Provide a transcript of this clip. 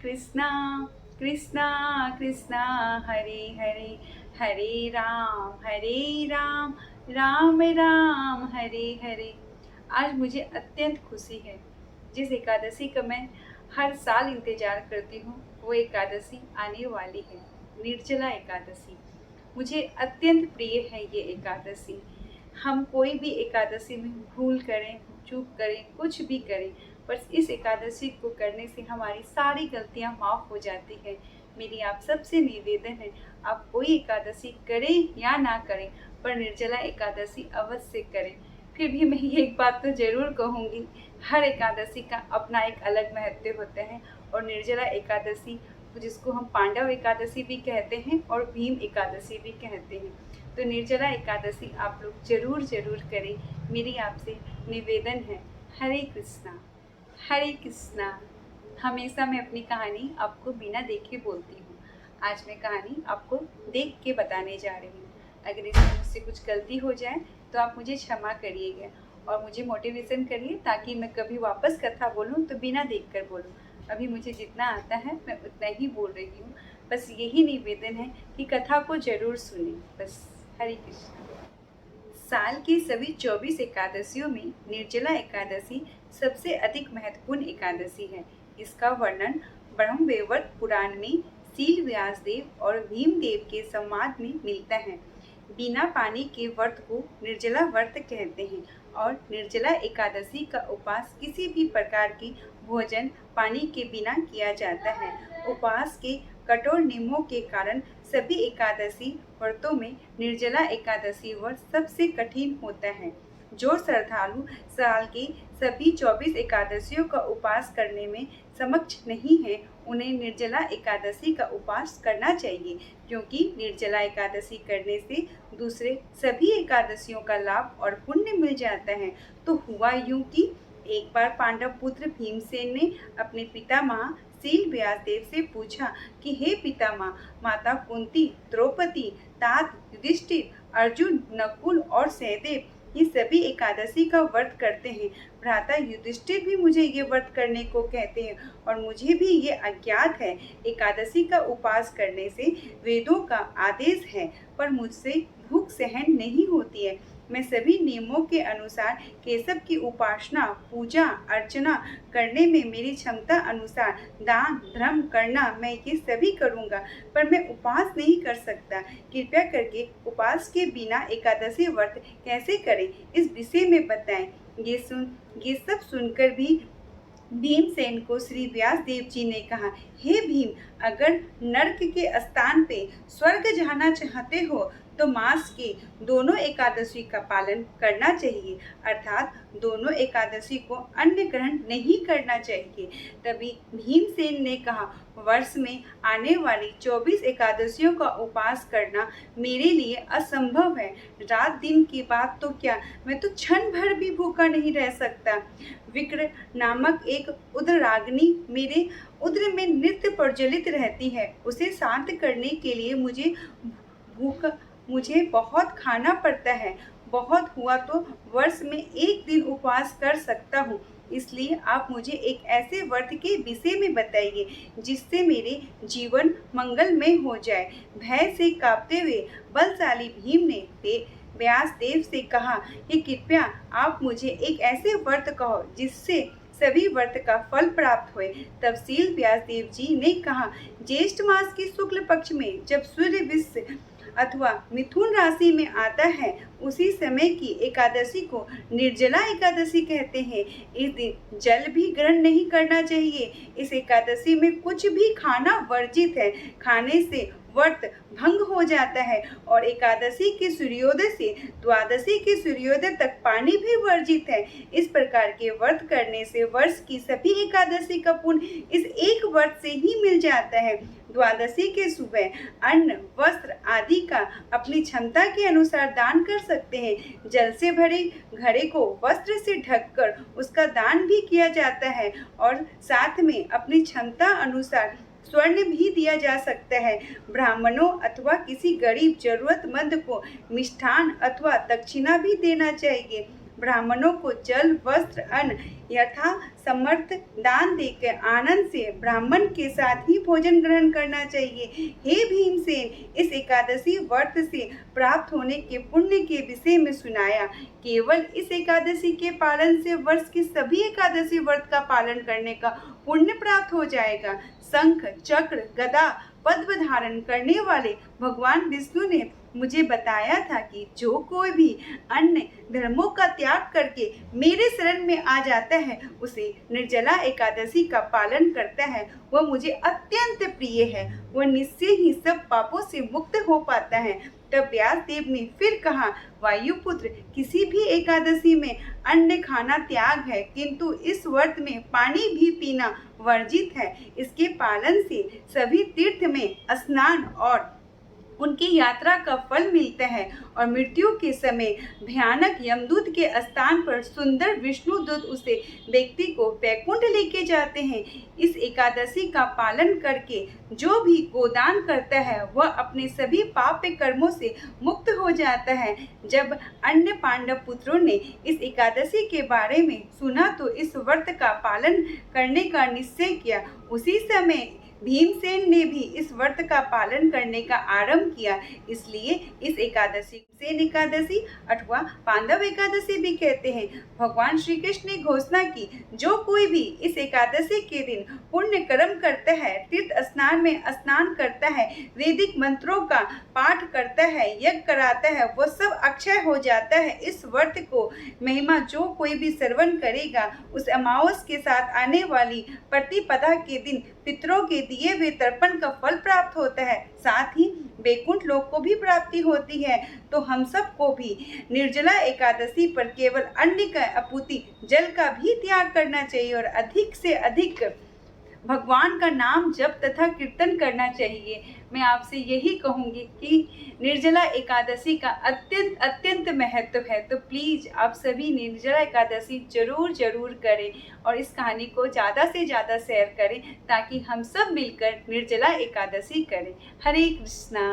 कृष्णा कृष्णा कृष्णा हरे हरे, हरे राम राम राम हरे हरे। आज मुझे अत्यंत खुशी है। जिस एकादशी का मैं हर साल इंतजार करती हूँ वो एकादशी आने वाली है, निर्जला एकादशी। मुझे अत्यंत प्रिय है ये एकादशी। हम कोई भी एकादशी में भूल करें, चूक करें, कुछ भी करें, बस इस एकादशी को करने से हमारी सारी गलतियां माफ़ हो जाती है। मेरी आप सबसे निवेदन है, आप कोई एकादशी करें या ना करें, पर निर्जला एकादशी अवश्य करें। फिर भी मैं ये एक बात तो ज़रूर कहूँगी, हर एकादशी का अपना एक अलग महत्व होता है। और निर्जला एकादशी जिसको हम पांडव एकादशी भी कहते हैं और भीम एकादशी भी कहते हैं, तो निर्जला एकादशी आप लोग जरूर करें। मेरी आपसे निवेदन है। हरे कृष्णा हरे कृष्णा। हमेशा मैं अपनी कहानी आपको बिना देखे बोलती हूँ। आज मैं कहानी आपको देख के बताने जा रही हूँ। अगर इसमें मुझसे कुछ गलती हो जाए तो आप मुझे क्षमा करिएगा और मुझे मोटिवेशन करिए, ताकि मैं कभी वापस कथा बोलूँ तो बिना देख कर बोलूँ। अभी मुझे जितना आता है मैं उतना ही बोल रही हूँ। बस यही निवेदन है कि कथा को जरूर सुने। बस। हरे कृष्णा। साल की सभी 24 एकादशियों में निर्जला एकादशी सबसे अधिक महत्वपूर्ण एकादशी है। इसका वर्णन ब्रह्मवैवर्त पुराण में शील व्यासदेव और भीमदेव के संवाद में मिलता है। बिना पानी के व्रत को निर्जला व्रत कहते हैं और निर्जला एकादशी का उपवास किसी भी प्रकार की भोजन पानी के बिना किया जाता है। उपवास के कठोर नियमों के कारण सभी एकादशी व्रतों में निर्जला एकादशी व्रत सबसे कठिन होता है। जो श्रद्धालु साल के सभी 24 एकादशियों का उपवास करने में समक्ष नहीं है, उन्हें निर्जला एकादशी का उपवास करना चाहिए, क्योंकि निर्जला एकादशी करने से दूसरे सभी एकादशियों का लाभ और पुण्य मिल जाता है। तो हुआ यूं कि एक बार पांडव पुत्र भीमसेन ने अपने पितामह शील व्यासदेव से पूछा कि हे पितामह, माता कुंती, द्रौपदी, तात, युधिष्ठिर, अर्जुन, नकुल और सहदेव ये सभी एकादशी का व्रत करते हैं। भ्राता युधिष्ठिर भी मुझे ये व्रत करने को कहते हैं और मुझे भी ये अज्ञात है। एकादशी का उपवास करने से वेदों का आदेश है, पर मुझसे भूख सहन नहीं होती है। मैं सभी नियमों के अनुसार केशव की उपासना, पूजा अर्चना करने में मेरी क्षमता अनुसार दान धर्म करना मैं ये सभी करूँगा, पर मैं उपवास नहीं कर सकता। कृपया करके उपवास के बिना एकादशी व्रत कैसे करें, इस विषय में बताएं। ये सब सुनकर भी भीमसेन को श्री व्यास देव जी ने कहा, हे भीम, अगर नरक के स्थान पे स्वर्ग जाना चाहते हो तो मास के दोनों एकादशी का पालन करना चाहिए, अर्थात दोनों एकादशी को अन्न ग्रहण नहीं करना चाहिए। तभी भीमसेन ने कहा, वर्ष में आने वाली 24 एकादशियों का उपवास करना मेरे लिए असंभव है। रात दिन की बात तो क्या, मैं तो क्षण भर भी भूखा नहीं रह सकता। विक्र नामक एक उद्राग्नि मेरे उदर में नृत्य प्रज्वलित रहती है। उसे शांत करने के लिए मुझे बहुत खाना पड़ता है। बहुत हुआ तो वर्ष में एक दिन उपवास कर सकता हूँ। इसलिए आप मुझे एक ऐसे व्रत के विषय में बताइए जिससे मेरे जीवन मंगलमय हो जाए। भय से कांपते हुए बलशाली भीम ने व्यास देव से कहा कि कृपया आप मुझे एक ऐसे व्रत कहो जिससे सभी व्रत का फल प्राप्त हुए। तब शील व्यास देव जी ने कहा, ज्येष्ठ मास की शुक्ल पक्ष में जब सूर्य विश्व अथवा मिथुन राशि में आता है, उसी समय की एकादशी को निर्जला एकादशी कहते हैं। इस दिन जल भी ग्रहण नहीं करना चाहिए। इस एकादशी में कुछ भी खाना वर्जित है। खाने से व्रत भंग हो जाता है और एकादशी के सूर्योदय से द्वादशी के सूर्योदय तक पानी भी वर्जित है। इस प्रकार के व्रत करने से वर्ष की सभी एकादशी का पुण्य इस एक व्रत से ही मिल जाता है। द्वादशी के सुबह अन्न वस्त्र आदि का अपनी क्षमता के अनुसार दान कर सकते हैं। जल से भरे घड़े को वस्त्र से ढककर उसका दान भी किया जाता है और साथ में अपनी क्षमता अनुसार स्वर्ण भी दिया जा सकता है। ब्राह्मणों अथवा किसी गरीब जरूरतमंद को मिष्ठान अथवा दक्षिणा भी देना चाहिए। ब्राह्मणों को जल, वस्त्र, अन्न यथा समर्थ दान देकर आनंद से ब्राह्मण के साथ ही भोजन ग्रहण करना चाहिए। हे भीमसेन, इस एकादशी व्रत से प्राप्त होने के पुण्य के विषय में सुनाया। केवल इस एकादशी के पालन से वर्ष की सभी एकादशी व्रत का पालन करने का पुण्य प्राप्त हो जाएगा। शंख, चक्र, गदा, पद्म धारण करने वाले भगवान विष्णु ने मुझे बताया था कि जो कोई भी अन्य धर्मों का त्याग करके मेरे शरण में आ जाता है, उसे निर्जला एकादशी का पालन करता है, वह मुझे अत्यंत प्रिय है। वह निश्चय ही सब पापों से मुक्त हो पाता है। तब व्यास देव ने फिर कहा, वायुपुत्र, किसी भी एकादशी में अन्न खाना त्याग है, किंतु इस व्रत में पानी भी पीना वर्जित है। इसके पालन से सभी तीर्थ में स्नान और उनकी यात्रा का फल मिलता है और मृत्यु के समय भयानक यमदूत के स्थान पर सुंदर विष्णुदूत उसे व्यक्ति को वैकुंठ लेके जाते हैं। इस एकादशी का पालन करके जो भी गोदान करता है, वह अपने सभी पाप कर्मों से मुक्त हो जाता है। जब अन्य पांडव पुत्रों ने इस एकादशी के बारे में सुना तो इस व्रत का पालन करने का निश्चय किया। उसी समय भीमसेन ने भी इस व्रत का पालन करने का आरंभ किया। इसलिए इस एकादशी सेन एकादशी अथवा पांडव एकादशी भी कहते हैं। भगवान श्री कृष्ण ने घोषणा की, जो कोई भी इस एकादशी के दिन पुण्य कर्म करता है, तीर्थ स्नान में स्नान करता है, वैदिक मंत्रों का पाठ करता है, यज्ञ कराता है, वह सब अक्षय हो जाता है। इस व्रत को महिमा जो कोई भी श्रवण करेगा, उस अमावस के साथ आने वाली प्रतिपदा के दिन पितरों के दिए हुए तर्पण का फल प्राप्त होता है, साथ ही वैकुंठ लोक को भी प्राप्ति होती है। तो हम सबको भी निर्जला एकादशी पर केवल अन्न का आपूर्ति जल का भी त्याग करना चाहिए और अधिक से अधिक भगवान का नाम जप तथा कीर्तन करना चाहिए। मैं आपसे यही कहूँगी कि निर्जला एकादशी का अत्यंत अत्यंत महत्व है। तो प्लीज़ आप सभी निर्जला एकादशी जरूर करें और इस कहानी को ज़्यादा से ज़्यादा शेयर करें, ताकि हम सब मिलकर निर्जला एकादशी करें। हरे कृष्णा।